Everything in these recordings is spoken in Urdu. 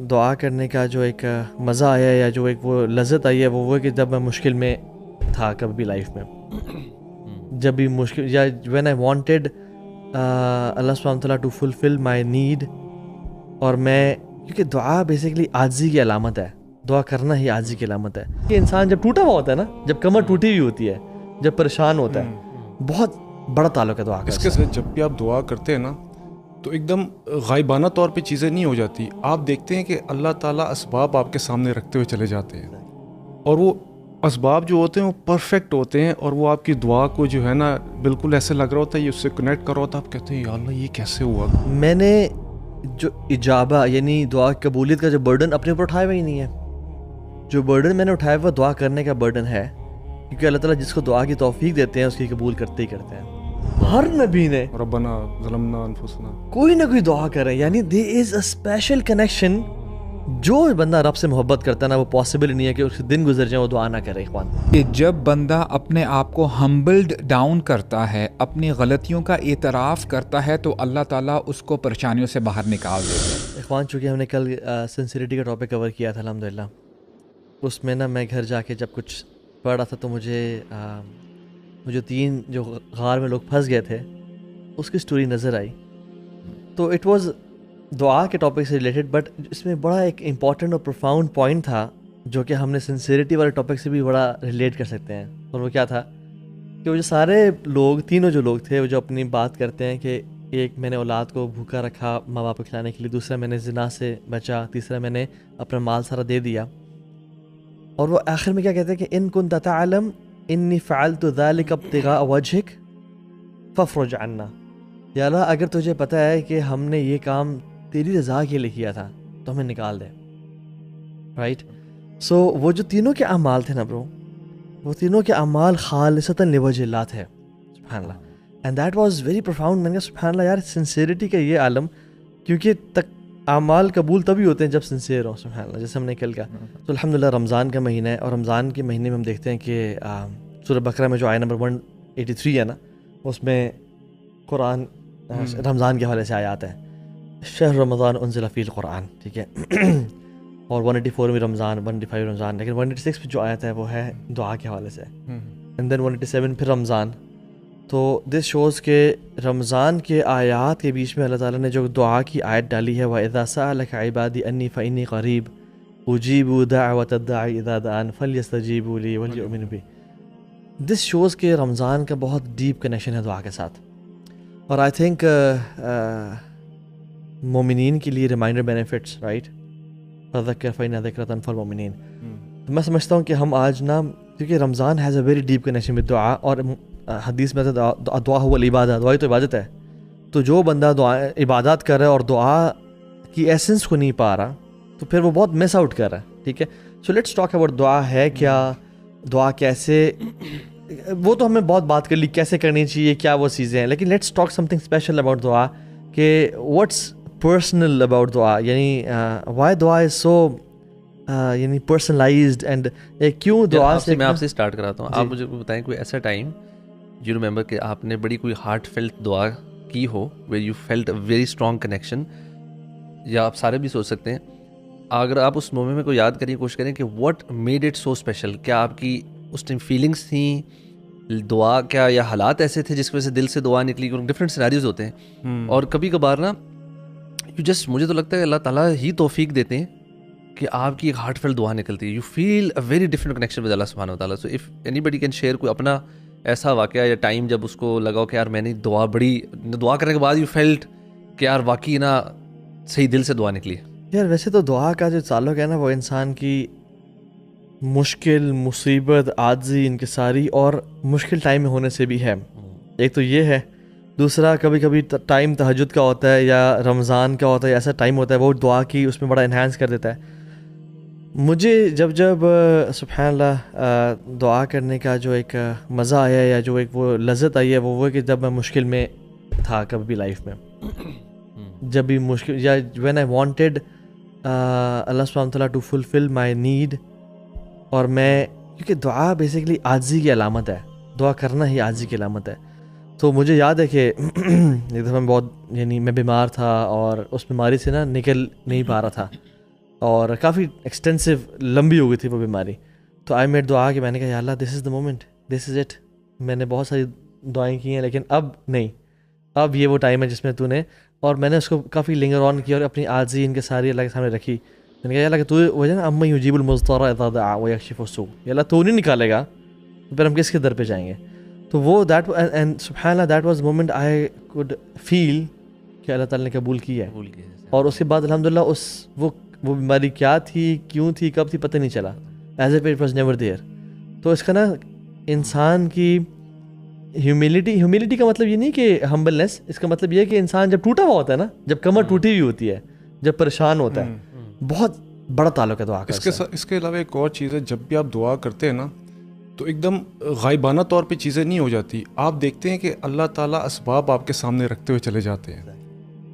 دعا کرنے کا جو ایک مزہ آیا یا جو ایک وہ لذت آئی ہے وہ کہ جب میں مشکل میں تھا کبھی بھی لائف میں، جب بھی مشکل یا وین آئی وانٹیڈ اللہ سبحانہ تعالیٰ ٹو فلفل مائی نیڈ، اور میں کیونکہ دعا بیسیکلی عاجزی کی علامت ہے، دعا کرنا ہی عاجزی کی علامت ہے کہ انسان جب ٹوٹا ہوا ہوتا ہے نا، جب کمر ٹوٹی ہوئی ہوتی ہے، جب پریشان ہوتا ہے، بہت بڑا تعلق ہے دعا کا. اس کے ساتھ جب بھی آپ دعا کرتے ہیں نا تو ایک دم غائبانہ طور پہ چیزیں نہیں ہو جاتی. آپ دیکھتے ہیں کہ اللہ تعالیٰ اسباب آپ کے سامنے رکھتے ہوئے چلے جاتے ہیں، اور وہ اسباب جو ہوتے ہیں وہ پرفیکٹ ہوتے ہیں، اور وہ آپ کی دعا کو جو ہے نا بالکل ایسے لگ رہا ہوتا ہے یہ اس سے کنیکٹ کر رہا ہوتا ہے. آپ کہتے ہیں یا اللہ یہ کیسے ہوا. میں نے جو اجابہ یعنی دعا قبولیت کا جو برڈن اپنے اوپر اٹھایا ہوا ہی نہیں ہے. جو برڈن میں نے اٹھایا ہوا دعا کرنے کا برڈن ہے، کیونکہ اللہ تعالیٰ جس کو دعا کی توفیق دیتے ہیں اس کی قبول کرتے ہی کرتے ہیں. ہر نبی نے ربنا ظلمنا انفسنا کوئی نہ کوئی دعا کرے، یعنی there is a special connection. جو بندہ رب سے محبت کرتا ہے نا وہ پاسبل نہیں ہے کہ اس دن گزر جائے وہ دعا نہ کرے. اخوان کہ جب بندہ اپنے آپ کو ہمبلڈ ڈاؤن کرتا ہے، اپنی غلطیوں کا اعتراف کرتا ہے، تو اللہ تعالیٰ اس کو پریشانیوں سے باہر نکال دیتا ہے. اخوان چونکہ ہم نے کل سنسیریٹی کا ٹاپک کور کیا تھا الحمدللہ، اس میں نا میں گھر جا کے جب کچھ پڑھ رہا تھا تو مجھے 3 جو غار میں لوگ پھنس گئے تھے اس کی سٹوری نظر آئی. تو اٹ واز دعا کے ٹاپک سے ریلیٹڈ، بٹ اس میں بڑا ایک امپورٹنٹ اور پروفاؤنڈ پوائنٹ تھا جو کہ ہم نے سنسیریٹی والے ٹاپک سے بھی بڑا ریلیٹ کر سکتے ہیں. اور وہ کیا تھا کہ وہ جو سارے لوگ، تینوں جو لوگ تھے، وہ جو اپنی بات کرتے ہیں کہ ایک میں نے اولاد کو بھوکا رکھا ماں باپ کو کھلانے کے لیے، دوسرا میں نے زنا سے بچا، تیسرا میں نے اپنا مال سارا دے دیا. اور وہ آخر میں کیا کہتے ہیں کہ ان کنت تعلم انی فعلت ذلک ابتغاء وجہک فافرج عنا. یا اللہ اگر تجھے پتہ ہے کہ ہم نے یہ کام تیری رضا کے لیے کیا تھا تو ہمیں نکال دے. رائٹ. سو وہ جو تینوں کے اعمال تھے نا برو، وہ تینوں کے اعمال خالصتاً لوجہ اللہ تھے. سبحان اللہ. And that was very profound. میں نے کہا سبحان اللہ یار، سنسیریٹی کا یہ عالم، کیونکہ اعمال قبول تبھی ہوتے ہیں جب سنسیئر ہوں. سبحان اللہ. جیسے ہم نے کل کہا تو الحمدللہ رمضان کا مہینہ ہے، اور رمضان کے مہینے میں ہم دیکھتے ہیں کہ سورہ بقرہ میں جو آیت نمبر 183 ہے نا، اس میں قرآن رمضان کے حوالے سے آیات ہیں. شہر رمضان انزل فیہ القرآن، ٹھیک ہے. اور 184 میں رمضان، 185 رمضان، لیکن 186 میں جو آیت ہے وہ ہے دعا کے حوالے سے. اینڈ دین 187 پھر رمضان. تو دس شوز کہ رمضان کے آیات کے بیچ میں اللہ تعالیٰ نے جو دعا کی آیت ڈالی ہے، وَإِذَا سَأَلَكَ عِبَادِي أَنِّي فَإِنِّي قَرِيبٌ أُجِيبُ دَعْوَةَ الدَّاعِ إِذَا دَعَانِ فَلْيَسْتَجِيبُوا لِي وَلْيُؤْمِنُوا بِي. دس شوز کہ رمضان کا بہت ڈیپ کنیکشن ہے دعا کے ساتھ. اور آئی تھنک مومنین کے لیے ریمائنڈر بینیفٹس، رائٹ، فذکر فإن ذکرۃ تنفع المؤمنین. تو میں سمجھتا ہوں کہ ہم آج نا، کیونکہ Ramzan has a very deep connection with dua, اور حدیث میں دعا ہوا العبادہ، دعا تو عبادت ہے. تو جو بندہ دعا عبادات کر رہا ہے اور دعا کی ایسنس کو نہیں پا رہا تو پھر وہ بہت مس آؤٹ کر رہا ہے. ٹھیک ہے. سو لیٹس ٹاک اباؤٹ دعا ہے کیا، دعا کیسے، وہ تو ہمیں بہت بات کر لی کیسے کرنی چاہیے، کیا وہ چیزیں ہیں، لیکن let's talk some thing special about دعا، کہ واٹس پرسنل اباؤٹ دعا، یعنی وائی دعا از سو یعنی پرسنلائزڈ، اینڈ کیوں دعا سے. میں آپ سے اسٹارٹ کراتا ہوں. آپ مجھے بتائیں کوئی ایسا ٹائم یو ریمبر کہ آپ نے بڑی کوئی ہارٹ فیلٹ دعا کی ہو، where you felt a very strong connection, یا آپ سارے بھی سوچ سکتے ہیں. اگر آپ اس مومنٹ میں کو یاد کریں، کوشش کریں کہ what made it so special. کیا آپ کی اس ٹائم فیلنگس تھیں، دعا کیا، یا حالات ایسے تھے جس کی وجہ سے دل سے دعا نکلی؟ ڈفرینٹ سیناریوز ہوتے ہیں. اور کبھی کبھار نا مجھے تو لگتا ہے اللہ تعالیٰ ہی توفیق دیتے ہیں کہ آپ کی ایک ہارٹ فیل دعا نکلتی ہے. You feel a very different connection with Allah سبحانہ و تعالیٰ. So if anybody can share کوئی اپنا ایسا واقعہ یا ٹائم جب اس کو لگا کہ یار میں نے دعا کرنے کے بعد یو فیلٹ کہ یار واقعی نا صحیح دل سے دعا نکلی. یار ویسے تو دعا کا جو تعلق ہے نا وہ انسان کی مشکل، مصیبت، عاجزی، انکساری اور مشکل ٹائم میں ہونے سے بھی ہے. ایک تو یہ ہے. دوسرا کبھی کبھی ٹائم تہجد کا ہوتا ہے یا رمضان کا ہوتا ہے، ایسا ٹائم ہوتا ہے وہ دعا کی اس میں بڑا انہینس کر دیتا ہے. مجھے جب سبحان اللہ دعا کرنے کا جو ایک مزہ آیا یا جو ایک وہ لذت آئی ہے وہ کہ جب میں مشکل میں تھا کبھی بھی لائف میں، جب بھی مشکل یا وین آئی وانٹیڈ اللہ سبحانہ تعالیٰ ٹو فلفل مائی نیڈ. اور میں کیونکہ دعا بیسیکلی عاجزی کی علامت ہے، دعا کرنا ہی عاجزی کی علامت ہے. تو مجھے یاد ہے کہ ایک دفعہ میں بہت میں بیمار تھا اور اس بیماری سے نا نکل نہیں پا رہا تھا. اور کافی ایکسٹینسو لمبی ہو گئی تھی وہ بیماری. تو آئی میڈ دعا کہ میں نے کہا یا اللہ دس از the moment, this is it. میں نے بہت ساری دعائیں کی ہیں لیکن اب نہیں, اب یہ وہ ٹائم ہے جس میں تو نے, اور میں نے اس کو کافی لنگر آن کیا اور اپنی عاجزی ان کے ساری اللہ کے سامنے رکھی. میں نے کہا یا اللہ کہ تو وہ ہے نا اما یجیب المضطر اذا دعا ویکشف السوء, یا اللہ تو نہیں نکالے گا تو پھر ہم کس کے در پہ جائیں گے. تو وہ دیٹ اینڈ سبحان اللہ that was moment I could feel کہ اللہ تعالیٰ نے قبول کیا ہے. اور اس کے بعد الحمدللہ وہ بیماری کیا تھی, کیوں تھی, کب تھی, پتہ نہیں چلا. As a it was never there. تو اس کا نا انسان کی ہیوملٹی کا مطلب یہ نہیں کہ ہمبلنس, اس کا مطلب یہ ہے کہ انسان جب ٹوٹا ہوا ہوتا ہے نا, جب کمر ٹوٹی ہوئی ہوتی ہے, جب پریشان ہوتا ہے, بہت بڑا تعلق ہے دعا کا. اس کے علاوہ ایک اور چیز ہے, جب بھی آپ دعا کرتے ہیں نا تو ایک دم غائبانہ طور پہ چیزیں نہیں ہو جاتی. آپ دیکھتے ہیں کہ اللہ تعالیٰ اسباب آپ کے سامنے رکھتے ہوئے چلے جاتے ہیں,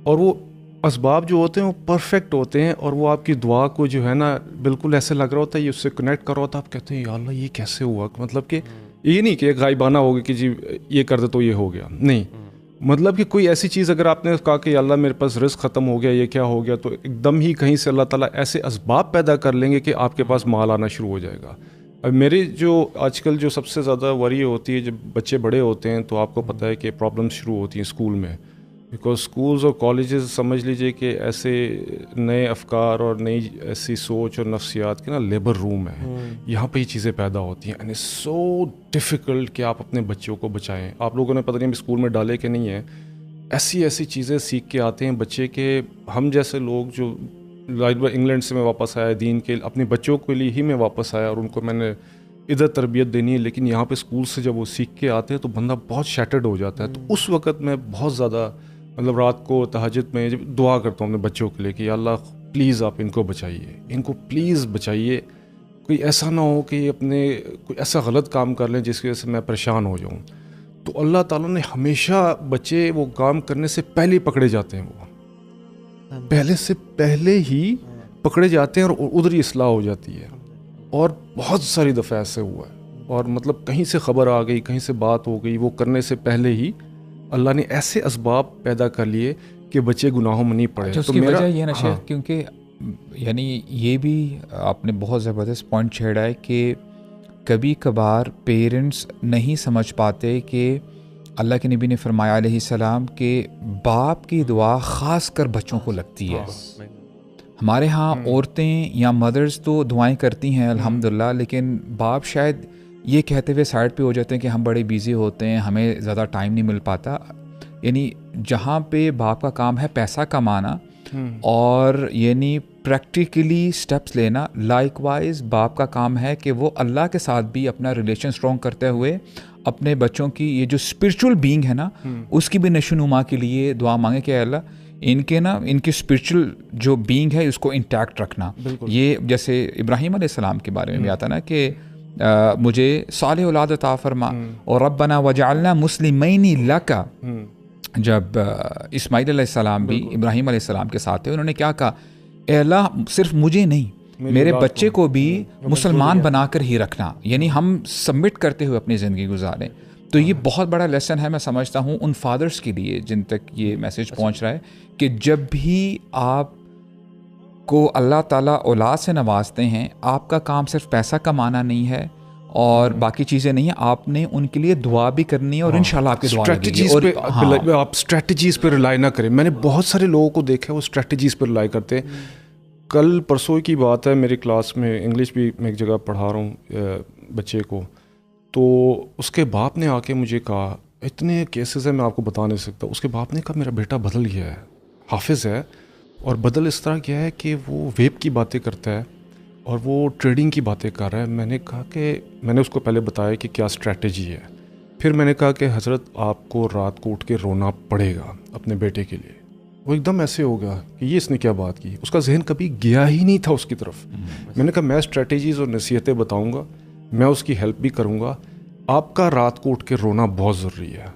اور وہ اسباب جو ہوتے ہیں وہ پرفیکٹ ہوتے ہیں, اور وہ آپ کی دعا کو جو ہے نا بالکل ایسے لگ رہا ہوتا ہے, یہ اس سے کنیکٹ کر رہا ہوتا ہے. آپ کہتے ہیں یا اللہ یہ کیسے ہوا, مطلب کہ یہ نہیں کہ ایک غائبانہ ہوگا کہ جی یہ کر دے تو یہ ہو گیا, نہیں. مطلب کہ کوئی ایسی چیز اگر آپ نے کہا کہ اللہ میرے پاس رزق ختم ہو گیا, یہ کیا ہو گیا, تو ایک دم ہی کہیں سے اللہ تعالیٰ ایسے اسباب پیدا کر لیں گے کہ آپ کے پاس مال آنا شروع ہو جائے گا. اب میری جو آج کل جو سب سے زیادہ وری ہوتی ہے, جب بچے بڑے ہوتے ہیں تو آپ کو پتہ ہے کہ پرابلمس شروع ہوتی ہیں اسکول میں, بیکاز اسکولز اور کالجز سمجھ لیجئے کہ ایسے نئے افکار اور نئی ایسی سوچ اور نفسیات کے نا لیبر روم ہے, یہاں پہ یہ چیزیں پیدا ہوتی ہیں. اینڈ اٹس سو ڈیفیکلٹ کہ آپ اپنے بچوں کو بچائیں. آپ لوگوں نے پتہ نہیں اسکول میں ڈالے کہ نہیں ہے, ایسی چیزیں سیکھ کے آتے ہیں بچے کے. ہم جیسے لوگ جو انگلینڈ سے میں واپس آیا دین کے اپنے بچوں کے لیے ہی میں واپس آیا, اور ان کو میں نے ادھر تربیت دینی ہے, لیکن یہاں پہ اسکول سے جب وہ سیکھ کے آتے ہیں تو بندہ بہت شیٹرڈ ہو جاتا ہے. تو اس وقت میں بہت زیادہ مطلب رات کو تہجد میں جب دعا کرتا ہوں اپنے بچوں کے لیے کہ یا اللہ پلیز آپ ان کو بچائیے, ان کو پلیز بچائیے, کوئی ایسا نہ ہو کہ اپنے کوئی ایسا غلط کام کر لیں جس کی وجہ سے میں پریشان ہو جاؤں. تو اللہ تعالیٰ نے ہمیشہ بچے وہ کام کرنے سے پہلے پکڑے جاتے ہیں, وہ پہلے ہی پکڑے جاتے ہیں اور ادھر ہی اصلاح ہو جاتی ہے. اور بہت ساری دفعہ ایسے ہوا ہے, اور مطلب کہیں سے خبر آ گئی, کہیں سے بات ہو گئی, وہ کرنے سے پہلے ہی اللہ نے ایسے اسباب پیدا کر لیے کہ بچے گناہوں میں نہیں پڑے. اس کی وجہ یہ نا شیخ, کیونکہ یعنی یہ بھی آپ نے بہت زبردست پوائنٹ چھیڑا ہے کہ کبھی کبھار پیرنٹس نہیں سمجھ پاتے کہ اللہ کے نبی نے فرمایا علیہ السلام کہ باپ کی دعا خاص کر بچوں کو لگتی ہے. ہمارے ہاں عورتیں یا مدرز تو دعائیں کرتی ہیں الحمدللہ, لیکن باپ شاید یہ کہتے ہوئے سائڈ پہ ہو جاتے ہیں کہ ہم بڑے بیزی ہوتے ہیں, ہمیں زیادہ ٹائم نہیں مل پاتا. یعنی جہاں پہ باپ کا کام ہے پیسہ کمانا اور یعنی پریکٹیکلی سٹیپس لینا, لائک وائز باپ کا کام ہے کہ وہ اللہ کے ساتھ بھی اپنا ریلیشن اسٹرانگ کرتے ہوئے اپنے بچوں کی یہ جو اسپرچول بینگ ہے نا اس کی بھی نشو نما کے لیے دعا مانگے کہ اللہ ان کی اسپرچول جو بینگ ہے اس کو انٹیکٹ رکھنا. یہ جیسے ابراہیم علیہ السلام کے بارے میں بھی آتا نا کہ مجھے صالح اولاد عطا فرما, اور ربنا وجعلنا مسلمین لک. جب اسماعیل علیہ السلام بھی ابراہیم علیہ السلام کے ساتھ تھے, انہوں نے کیا کہا, اے اللہ صرف مجھے نہیں میرے بچے کو بھی مسلمان بنا کر ہی رکھنا, یعنی ہم سبمٹ کرتے ہوئے اپنی زندگی گزاریں. تو یہ بہت بڑا لیسن ہے میں سمجھتا ہوں ان فادرز کے لیے جن تک یہ میسیج پہنچ رہا ہے کہ جب بھی آپ کو اللہ تعالیٰ اولاد سے نوازتے ہیں, آپ کا کام صرف پیسہ کمانا نہیں ہے اور باقی چیزیں نہیں ہیں, آپ نے ان کے لیے دعا بھی کرنی ہے, اور انشاءاللہ آپ کی دعا لگے گی. اور آپ اسٹریٹجیز پہ ریلائی نہ کریں. میں نے بہت سارے لوگوں کو دیکھا ہے وہ اسٹریٹجیز پہ ریلائی کرتے ہیں. کل پرسوں کی بات ہے, میری کلاس میں انگلش بھی میں ایک جگہ پڑھا رہا ہوں بچے کو, تو اس کے باپ نے آ کے مجھے کہا, اتنے کیسز ہیں میں آپ کو بتا نہیں سکتا, اس کے باپ نے کہا میرا بیٹا بدل گیا ہے, حافظ ہے, اور بدل اس طرح کیا ہے کہ وہ ویب کی باتیں کرتا ہے اور وہ ٹریڈنگ کی باتیں کر رہا ہے. میں نے کہا کہ میں نے اس کو پہلے بتایا کہ کیا اسٹریٹجی ہے, پھر میں نے کہا کہ حضرت آپ کو رات کو اٹھ کے رونا پڑے گا اپنے بیٹے کے لیے. وہ ایک دم ایسے ہو گیا کہ یہ اس نے کیا بات کی, اس کا ذہن کبھی گیا ہی نہیں تھا اس کی طرف. میں نے کہا میں اسٹریٹجیز اور نصیحتیں بتاؤں گا, میں اس کی ہیلپ بھی کروں گا, آپ کا رات کو اٹھ کے رونا بہت ضروری ہے.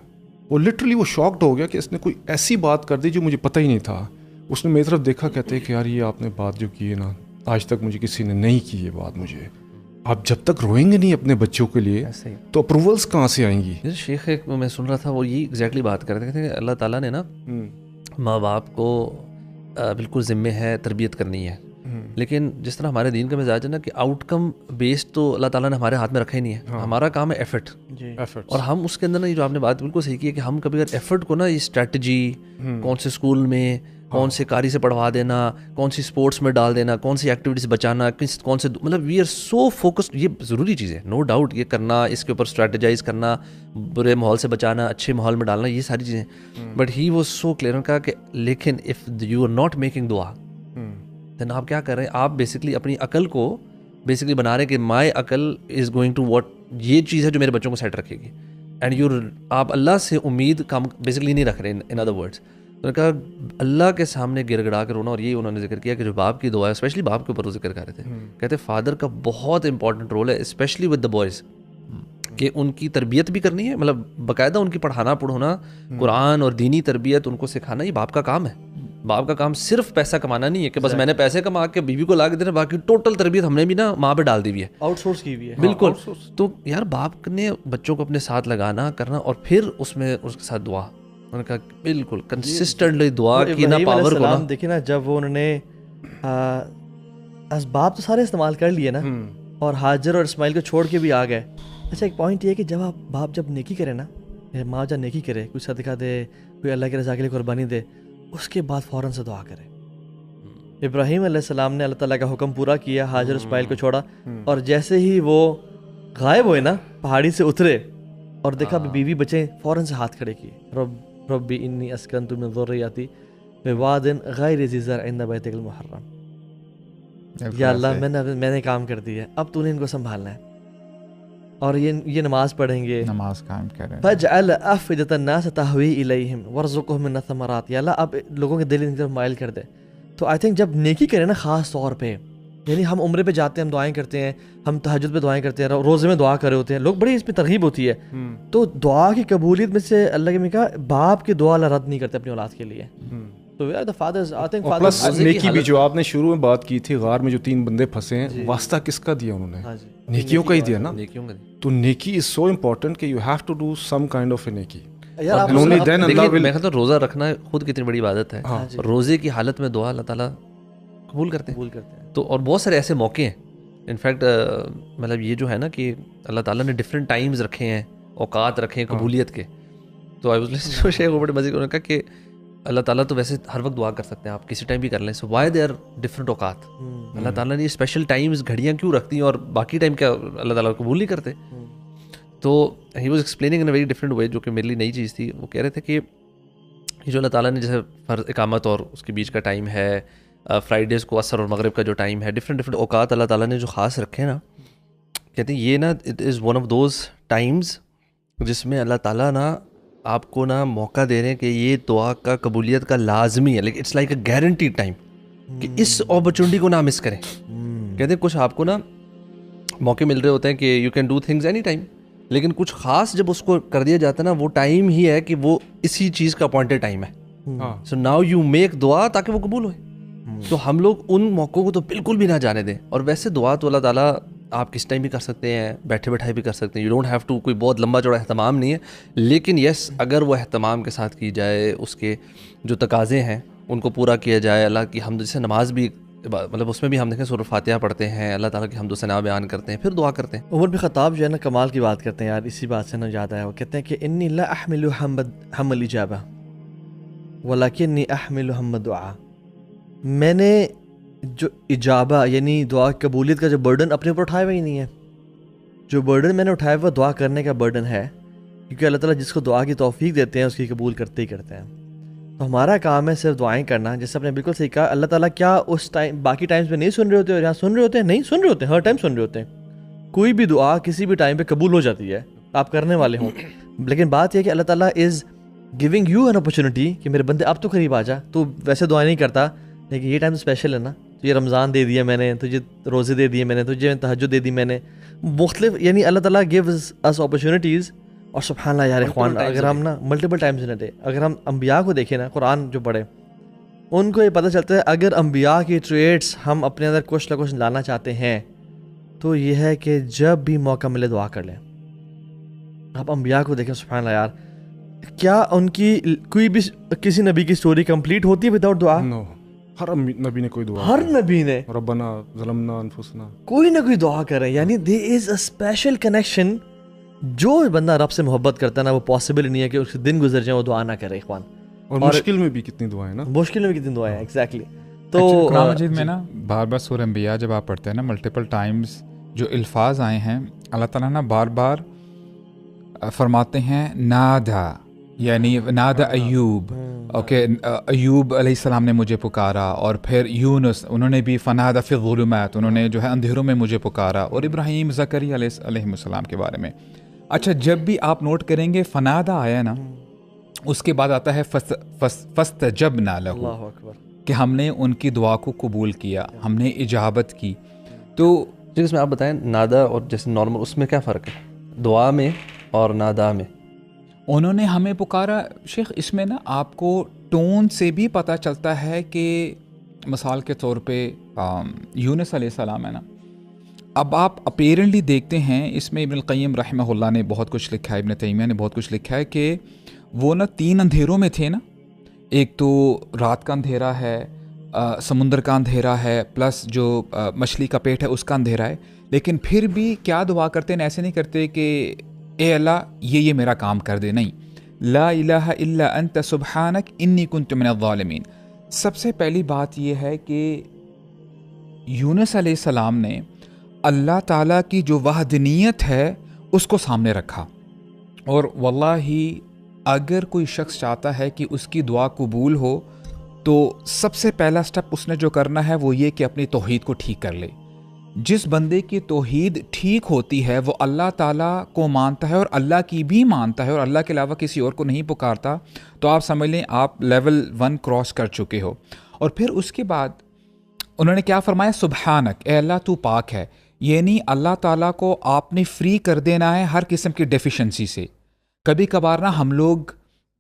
وہ لٹرلی وہ شاکڈ ہو گیا کہ اس نے کوئی ایسی بات کر دی جو مجھے پتہ ہی نہیں تھا. اس نے میری طرف دیکھا, کہتے کہ یار یہ آپ نے بات جو کی ہے نا آج تک مجھے کسی نے نہیں کی یہ بات. مجھے آپ جب تک روئیں گے نہیں اپنے بچوں کے لیے تو اپروولس کہاں سے آئیں گی. شیخ ایک میں سن رہا تھا وہ یہ ایگزیکٹلی بات کرتے تھے کہ اللہ تعالیٰ نے نا ماں باپ کو بالکل ذمہ ہے تربیت کرنی ہے, لیکن جس طرح ہمارے دین کا مزاج ہے نا کہ آؤٹ کم بیسڈ تو اللہ تعالیٰ نے ہمارے ہاتھ میں رکھا ہی نہیں ہے. ہمارا کام ہے ایفرٹ, اور ہم اس کے اندر نا, یہ جو آپ نے بات بالکل صحیح کی ہے کہ ہم کبھی اگر ایفرٹ کو نا, یہ اسٹریٹجی کون سے اسکول میں کون سے قاری سے پڑھوا دینا, کون سی اسپورٹس میں ڈال دینا, کون سی ایکٹیویٹیز بچانا, کون سے, مطلب وی آر سو فوکسڈ. یہ ضروری چیز ہے, نو ڈاؤٹ, یہ کرنا, اس کے اوپر اسٹریٹجائز کرنا, برے ماحول سے بچانا, اچھے ماحول میں ڈالنا, یہ ساری چیزیں. But he was so clear, کہا کہ لیکن if you are not making دعا, دین آپ کیا کر رہے ہیں, آپ بیسکلی اپنی عقل کو بیسکلی بنا رہے ہیں کہ مائی عقل از گوئنگ ٹو واٹ, یہ چیز ہے جو میرے بچوں کو سیٹ رکھے گی. اینڈ آپ اللہ سے امید کم بیسکلی نہیں رکھ رہے. ان ادر ورڈس, تو نے کہا اللہ کے سامنے گر گڑا کر رونا. اور یہ انہوں نے ذکر کیا کہ جو باپ کی دعا ہے, اسپیشلی باپ کے اوپر وہ ذکر کر رہے تھے, کہتے فادر کا بہت امپورٹنٹ رول ہے, اسپیشلی ود دا بوائز, کہ ان کی تربیت بھی کرنی ہے, مطلب باقاعدہ ان کی پڑھانا پڑھونا, قرآن اور دینی تربیت ان کو سکھانا, یہ باپ کا کام ہے. باپ کا کام صرف پیسہ کمانا نہیں ہے کہ بس میں نے پیسے کما کے بیوی کو لا کے دینا, باقی ٹوٹل تربیت ہم نے بھی نا ماں پہ ڈال دی ہوئی ہے, آؤٹ سورس کی ہوئی ہے. بالکل. تو یار باپ نے بچوں کو اپنے ساتھ لگانا کرنا, اور پھر اس میں اس کے ساتھ دعا, انہوں نے کہا بالکل کنسسٹنٹلی دعا کی نا پاور کو نا. دیکھیں نا, جب وہ انہوں نے اسباب تو سارے استعمال کر لیے نا, اور ہاجر اور اسماعیل کو چھوڑ کے بھی آ گئے. اچھا ایک پوائنٹ یہ ہے کہ جب آپ باپ جب نیکی کرے نا, ماں جب نیکی کرے, کوئی صدقہ دے, کوئی اللہ کی رضا کے لیے قربانی دے, اس کے بعد فوراً سے دعا کرے. ابراہیم علیہ السلام نے اللہ تعالیٰ کا حکم پورا کیا, ہاجر اسماعیل کو چھوڑا, اور جیسے ہی وہ غائب ہوئے نا, پہاڑی سے اترے اور دیکھا بیوی بچے, فوراً سے ہاتھ کھڑے کیے, ربی انی اسکنت من ذریتی بواد غیر ذی زرع عند بیتک المحرم, یا اللہ میں نے کام کر دیا, اب تو نے ان کو سنبھالنا ہے. اور یہ نماز پڑھیں گے, نماز قائم کریں. فجعل افئدۃ الناس تہوی الیہم وارزقہم من الثمرات, یا اللہ اب لوگوں کے دل ان کی طرف مائل کر دے. تو آئی تھنک جب نیکی کریں نا, خاص طور پہ, یعنی ہم عمرے پہ جاتے ہیں, ہم دعائیں کرتے ہیں, ہم تہجد پہ دعائیں کرتے ہیں, روزے میں دعا کر رہے ہوتے ہیں, لوگ بڑی اس پہ ترغیب ہوتی ہے. تو دعا کی قبولیت میں سے اللہ کے میں کہا, باپ کی دعا اللہ رد نہیں کرتے اپنی اولاد کے لیے. تو نیکی بھی جو آپ نے شروع میں بات کی تھی, غار میں جو 3 بندے پھنسے ہیں, واسطہ کس کا دیا انہوں نے؟ نیکیوں کا ہی دیا نا. تو نیکی از سو امپورٹنٹ کہ you have to do some kind of a نیکی. میں کہتا ہوں روزہ رکھنا خود کتنی بڑی عبادت ہے. روزے کی حالت میں دعا اللہ تعالیٰ قبول کرتے ہیں. تو اور بہت سارے ایسے موقع ہیں, انفیکٹ مطلب یہ جو ہے نا کہ اللہ تعالیٰ نے ڈفرینٹ ٹائمز رکھے ہیں, اوقات رکھے ہیں قبولیت کے. تو آئی واز لسننگ شیخ بڑے مزے نے کہا کہ اللہ تعالیٰ تو ویسے ہر وقت دعا کر سکتے ہیں, آپ کسی ٹائم بھی کر لیں. So why they are different اوقات. اللہ تعالیٰ نے یہ اسپیشل ٹائمز گھڑیاں کیوں رکھتی ہیں, اور باقی ٹائم کیا اللہ تعالیٰ قبول نہیں کرتے؟ تو he was explaining in a very different way, جو کہ میرے لیے نئی چیز تھی. وہ کہہ رہے تھے کہ یہ جو اللہ تعالیٰ نے جیسے فرض اقامت اور اس کے بیچ کا ٹائم ہے, فرائیڈیز کو عصر اور مغرب کا جو ٹائم ہے, ڈفرینٹ اوقات اللہ تعالیٰ نے جو خاص رکھے ہیں نا, کہتے ہیں یہ نا it is one of those Times جس میں اللہ تعالیٰ نا آپ کو نا موقع دے رہے ہیں کہ یہ دعا کا قبولیت کا لازمی ہے, لیکن it's like a guaranteed time کہ اس اپرچونٹی کو نہ مس کریں. کہتے ہیں کچھ آپ کو نا موقع مل رہے ہوتے ہیں کہ you can do things any time, لیکن کچھ خاص جب اس کو کر دیا جاتا ہے نا, وہ ٹائم ہی ہے کہ وہ اسی چیز کا اپوائنٹڈ ٹائم ہے. سو ناؤ یو میک دعا تاکہ وہ قبول ہوئے. تو ہم لوگ ان موقعوں کو تو بالکل بھی نہ جانے دیں. اور ویسے دعا تو اللہ تعالیٰ آپ کس ٹائم بھی کر سکتے ہیں, بیٹھے بیٹھائے بھی کر سکتے ہیں, یو ڈونٹ ہیو ٹو, کوئی بہت لمبا چوڑا اہتمام نہیں ہے. لیکن یس, اگر وہ اہتمام کے ساتھ کی جائے, اس کے جو تقاضے ہیں ان کو پورا کیا جائے, اللہ کی حمد, جیسے نماز بھی مطلب اس میں بھی ہم دیکھیں سورۃ فاتحہ پڑھتے ہیں, اللہ تعالیٰ کی حمد و ثنا بیان کرتے ہیں, پھر دعا کرتے ہیں. عمر بن خطاب جو ہے نا کمال کی بات کرتے ہیں یار, اسی بات سے نا یاد آیا, وہ کہتے ہیں کہ انی لا احمل ہم الاجابہ ولکنی احمل ہم دعا. میں نے جو اجابہ یعنی دعا قبولیت کا جو برڈن اپنے اوپر اٹھایا ہوا ہی نہیں ہے. جو برڈن میں نے اٹھایا ہوا دعا کرنے کا برڈن ہے, کیونکہ اللہ تعالیٰ جس کو دعا کی توفیق دیتے ہیں اس کی قبول کرتے ہی کرتے ہیں. تو ہمارا کام ہے صرف دعائیں کرنا, جیسے آپ نے بالکل صحیح کہا. اللہ تعالیٰ کیا اس ٹائم باقی ٹائمز پہ نہیں سن رہے ہوتے اور یہاں سن رہے ہوتے ہیں؟ نہیں سن رہے ہوتے ہیں, ہر ٹائم سن رہے ہوتے ہیں. کوئی بھی دعا کسی بھی ٹائم پہ قبول ہو جاتی ہے, آپ کرنے والے ہوں. لیکن بات یہ ہے کہ اللہ تعالیٰ is giving you an opportunity کہ میرے بندے اب تو قریب آ جا. تو ویسے دعائیں نہیں کرتا, لیکن یہ ٹائم اسپیشل ہے نا, تجھے رمضان دے دیا میں نے, تجھے روزے دے دیے میں نے, تجھے تہجد دے دی میں نے, مختلف, یعنی اللہ تعالیٰ گیوز اس اپرچونیٹیز. اور سبحان اللہ یار اخوان, اگر ہم نا multiple times in a day, اگر ہم انبیاء کو دیکھیں نا, قرآن جو پڑھے, ان کو یہ پتہ چلتا ہے اگر انبیاء کی ٹریٹس ہم اپنے اندر کچھ نہ کچھ لانا چاہتے ہیں تو یہ ہے کہ جب بھی موقع ملے دعا کر لیں. آپ انبیاء کو دیکھیں, سبحان اللہ یار, کیا ان کی کوئی بھی کسی نبی کی سٹوری کمپلیٹ ہوتی ہے وداؤٹ دعا؟ ہر نبی نے کوئی دعا ہر نبی نے ربنا ظلمنا انفسنا کوئی نہ کوئی دعا کرے. یعنی there is a special connection. جو بندہ رب سے محبت کرتا ہے نا وہ پاسبل نہیں ہے کہ اس کے دن گزر جائیں وہ دعا نہ کرے اخوان. اور مشکل میں بھی کتنی دعائیں نا, مشکل میں بھی کتنی دعائیں ایگزیکٹلی. تو قرآن مجید میں نا بار بار سورہ انبیاء جب آپ پڑھتے ہیں نا ملٹیپل ٹائمز جو الفاظ آئے ہیں اللہ تعالیٰ نا بار بار فرماتے ہیں نادا, یعنی نادا ایوب, اوکے ایوب علیہ السلام نے مجھے پکارا, اور پھر یونس انہوں نے بھی فنادا فی الظلمات, انہوں نے جو ہے اندھیروں میں مجھے پکارا, اور ابراہیم زکریا علیہ السلام کے بارے میں. اچھا جب بھی آپ نوٹ کریں گے فنادا آیا نا اس کے بعد آتا ہے فاستجبنا لہ, اللہ اکبر, کہ ہم نے ان کی دعا کو قبول کیا, ہم نے اجابت کی. تو اس میں آپ بتائیں نادا اور جیسے نارمل اس میں کیا فرق ہے دعا میں اور نادا میں؟ انہوں نے ہمیں پکارا شیخ, اس میں نا آپ کو ٹون سے بھی پتہ چلتا ہے کہ مثال کے طور پہ یونس علیہ السلام ہے نا, اب آپ اپیرنٹلی دیکھتے ہیں اس میں ابن القیم رحمہ اللہ نے بہت کچھ لکھا ہے, ابن تیمیہ نے بہت کچھ لکھا ہے کہ وہ نا 3 اندھیروں میں تھے نا, ایک تو رات کا اندھیرا ہے, سمندر کا اندھیرا ہے, پلس جو مچھلی کا پیٹ ہے اس کا اندھیرا ہے, لیکن پھر بھی کیا دعا کرتے ہیں, ایسے نہیں کرتے کہ اے اللہ یہ میرا کام کر دے, نہیں, لا الہ الا انت سبحانک انی کنت من الظالمین. سب سے پہلی بات یہ ہے کہ یونس علیہ السلام نے اللہ تعالیٰ کی جو وحدانیت ہے اس کو سامنے رکھا, اور واللہ اگر کوئی شخص چاہتا ہے کہ اس کی دعا قبول ہو تو سب سے پہلا سٹیپ اس نے جو کرنا ہے وہ یہ کہ اپنی توحید کو ٹھیک کر لے. جس بندے کی توحید ٹھیک ہوتی ہے وہ اللہ تعالیٰ کو مانتا ہے اور اللہ کی بھی مانتا ہے اور اللہ کے علاوہ کسی اور کو نہیں پکارتا, تو آپ سمجھ لیں آپ لیول 1 کراس کر چکے ہو. اور پھر اس کے بعد انہوں نے کیا فرمایا, سبحانک, اے اللہ تو پاک ہے, یعنی اللہ تعالیٰ کو آپ نے فری کر دینا ہے ہر قسم کی ڈیفیشنسی سے. کبھی کبھار نا ہم لوگ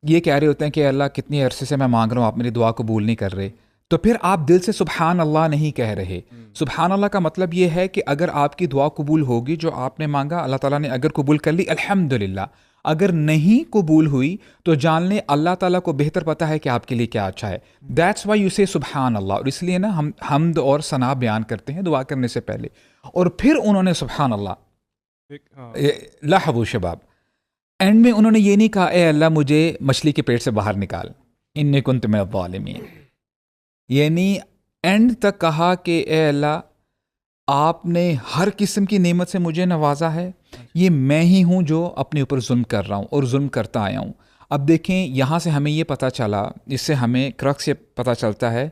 یہ کہہ رہے ہوتے ہیں کہ اللہ کتنی عرصے سے میں مانگ رہا ہوں, آپ میری دعا قبول نہیں کر رہے, تو پھر آپ دل سے سبحان اللہ نہیں کہہ رہے. سبحان اللہ کا مطلب یہ ہے کہ اگر آپ کی دعا قبول ہوگی, جو آپ نے مانگا اللہ تعالیٰ نے اگر قبول کر لی الحمدللہ, اگر نہیں قبول ہوئی تو جان لیں اللہ تعالیٰ کو بہتر پتہ ہے کہ آپ کے لیے کیا اچھا ہے. دیٹس وائی یو سے سبحان اللہ. اور اس لیے نا ہم حمد اور ثنا بیان کرتے ہیں دعا کرنے سے پہلے. اور پھر انہوں نے سبحان اللہ لا حبو شباب, اینڈ میں انہوں نے یہ نہیں کہا اے اللہ مجھے مچھلی کے پیٹ سے باہر نکال, انی کنت من الظالمین, یعنی اینڈ تک کہا کہ اے اللہ آپ نے ہر قسم کی نعمت سے مجھے نوازا ہے, یہ میں ہی ہوں جو اپنے اوپر ظلم کر رہا ہوں اور ظلم کرتا آیا ہوں. اب دیکھیں یہاں سے ہمیں یہ پتہ چلا, اس سے ہمیں کرکس یہ پتہ چلتا ہے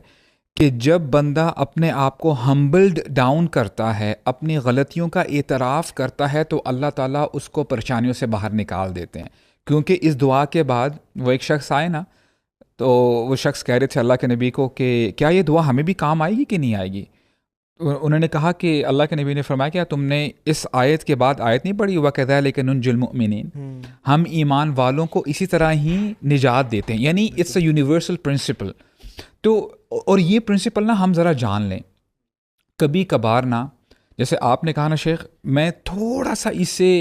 کہ جب بندہ اپنے آپ کو ہمبلڈ ڈاؤن کرتا ہے, اپنی غلطیوں کا اعتراف کرتا ہے, تو اللہ تعالیٰ اس کو پریشانیوں سے باہر نکال دیتے ہیں. کیونکہ اس دعا کے بعد وہ ایک شخص آئے نا, تو وہ شخص کہہ رہے تھے اللہ کے نبی کو کہ کیا یہ دعا ہمیں بھی کام آئے گی کہ نہیں آئے گی. انہوں نے کہا کہ اللہ کے نبی نے فرمایا کیا تم نے اس آیت کے بعد آیت نہیں پڑھی, وَكَذَلِكَ نُنْجِي الْمُؤْمِنِينَ, ہم ایمان والوں کو اسی طرح ہی نجات دیتے ہیں, یعنی اٹس اے یونیورسل پرنسپل. تو اور یہ پرنسپل نا ہم ذرا جان لیں. کبھی کبھار نا جیسے آپ نے کہا نا شیخ, میں تھوڑا سا اس سے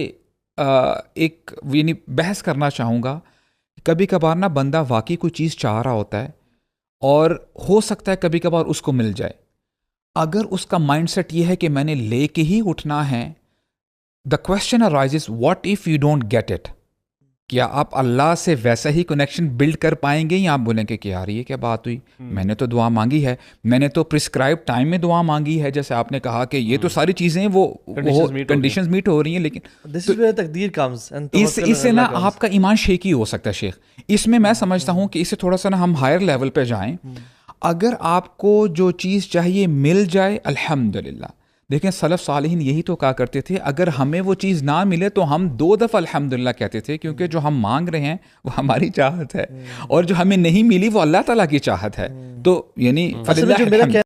ایک یعنی بحث کرنا چاہوں گا. کبھی کبھار نا بندہ واقعی کوئی چیز چاہ رہا ہوتا ہے اور ہو سکتا ہے کبھی کبھار اس کو مل جائے. اگر اس کا مائنڈ سیٹ یہ ہے کہ میں نے لے کے ہی اٹھنا ہے, the question arises what if you don't get it. کیا آپ اللہ سے ویسا ہی کنیکشن بلڈ کر پائیں گے, یا آپ بولیں کہ یار یہ کیا بات ہوئی, میں نے تو دعا مانگی ہے, میں نے تو پرسکرائب ٹائم میں دعا مانگی ہے, جیسے آپ نے کہا کہ یہ تو ساری چیزیں وہ کنڈیشنز میٹ ہو رہی ہیں, لیکن تقدیر کمز اس سے نا آپ کا ایمان شیکی ہو سکتا ہے شیخ. اس میں میں سمجھتا ہوں کہ اس سے تھوڑا سا نا ہم ہائر لیول پہ جائیں. اگر آپ کو جو چیز چاہیے مل جائے الحمدللہ. دیکھیں سلف صالحین یہی تو کہا کرتے تھے, اگر ہمیں وہ چیز نہ ملے تو ہم 2 دفعہ الحمدللہ کہتے تھے, کیونکہ جو ہم مانگ رہے ہیں وہ ہماری چاہت ہے, اور جو ہمیں نہیں ملی وہ اللہ تعالیٰ کی چاہت ہے. تو یعنی